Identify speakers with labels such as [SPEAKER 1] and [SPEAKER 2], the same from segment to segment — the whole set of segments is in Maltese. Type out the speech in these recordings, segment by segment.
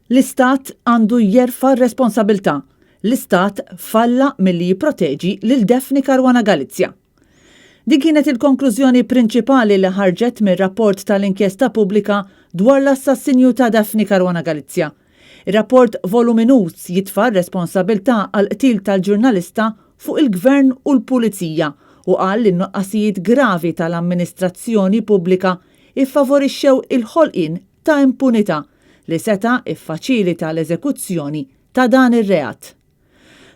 [SPEAKER 1] L-Istat għandu jerfa' r-responsabbiltà. L-Istat falla milli jipproteġi lil Daphne Caruana Galizia. Din kienet il-konklużjoni prinċipali li ħarġet mir-rapport tal-inkjesta pubblika dwar l-assassinju ta' Daphne Caruana Galizia. Ir-rapport voluminus jitfa' r-responsabbiltà għal qtil tal-ġurnalista fuq il-Gvern u l-Pulizija u qal li n-nuqqasijiet gravi tal-amministrazzjoni pubblika iffavorixxew il-ħolqien ta' impunità li seta' iffaċilita l-eżekuzzjoni ta' dan ir-reat.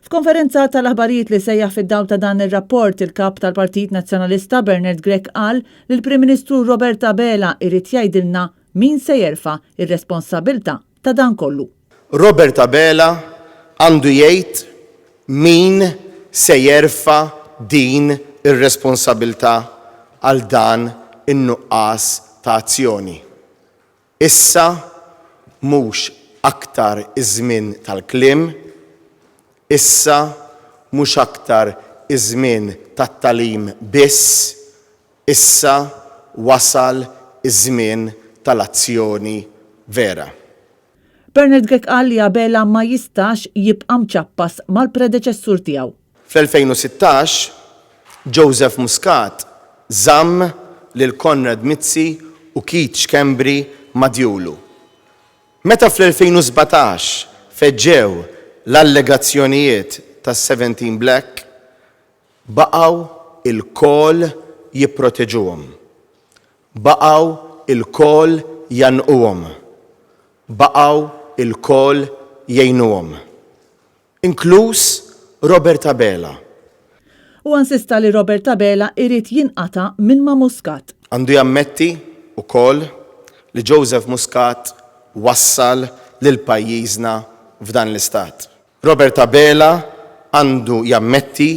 [SPEAKER 1] F'konferenza tal-aħbarijiet li sejjaħ fid-dawl ta' dan ir-rapport il-kap tal-Partit Nazzjonalista Bernard Grech qal li l-Prim Ministru Robert Abela irid jgħidilna min se jerfa' ir-responsabbiltà ta' dan kollu.
[SPEAKER 2] Robert Abela għandu jgħid min se jerfa' din ir-responsabbiltà għal dan in-nuqqas ta' azzjoni. Issa mhux aktar iż-żmien tal-kliem, issa mhux aktar iż-żmien tat-tagħlim biss, issa wasal iż-żmien tal-azzjoni vera.
[SPEAKER 1] Bernard Grech qal li Abela ma jistax jibqa' mċappas mal-predeċessur tiegħu.
[SPEAKER 2] Fl-2016 Joseph Muscat żamm lil Konrad Mizzi u Keith Schembri madjulu. Meta fl-2017 feġġew l-allegazzjonijiet tas-17 Black, baqgħu il-kol jipproteġuhom. Baqgħu il-kol janquhom. Baqgħu il-kol jgħinuhom. Inkluż Robert Abela.
[SPEAKER 1] U insista li Robert Abela irid jinqata' minn ma' Muscat.
[SPEAKER 2] Għandu jammetti wkoll li Joseph Muscat wassal lil pajjiżna f'dan l-istat. Robert Abela għandu jammetti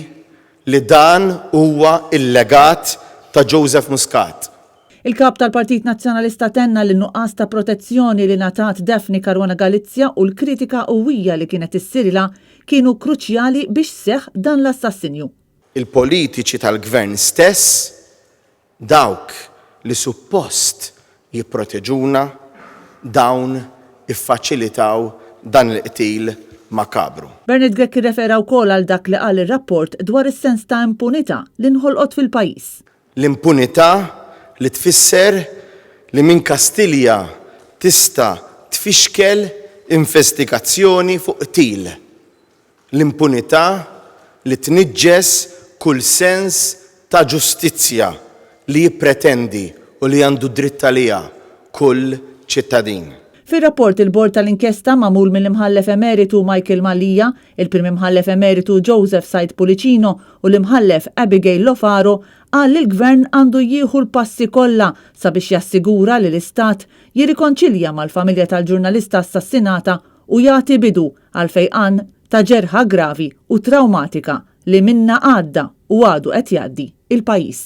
[SPEAKER 2] li dan huwa il-legat ta' Joseph Muscat.
[SPEAKER 1] Il-kap tal-Partit Nazzjonalista tenna li nuqqas ta' protezzjoni li ngħatat Daphne Caruana Galizia u l-kritika qawwija li kienet issirila kienu kruċjali biex seħħ dan l-assassinju.
[SPEAKER 2] Il-politiċi tal-gvern stess dawk li suppost jipproteġuna dawn iffaċilitaw dan l-qtil makabru.
[SPEAKER 1] Bernard Grech irrefera wkoll għal dak li qal ir-rapport dwar is-sens ta' impunità li nħolqot fil-pajjiż.
[SPEAKER 2] L-impunità li tfisser li minn Kastilja tista' tfixkel investigazzjoni fuq qtil. L-impunità li tniġġes kull sens ta' ġustizzja li jippretendi u li għandu dritt għaliha kull ċittadin.
[SPEAKER 1] Fir-rapport il-bord tal-inkjesta magħmul mill-imħallef emeritu Michael Malija, il-Prim Imħallef Emeritu Joseph Said Pulicino u l-imħallef Abigail Lofaro qal li l-Gvern għandu jieħu l-passi kollha sabiex jassigura li l-Istat jirrikonċilja mal-familja tal-ġurnalista assassinata u jagħti bidu għal fejqan ta' ġerħa gravi u traumatika li minna għadda u għadu qed jgħaddi il-pajjiż.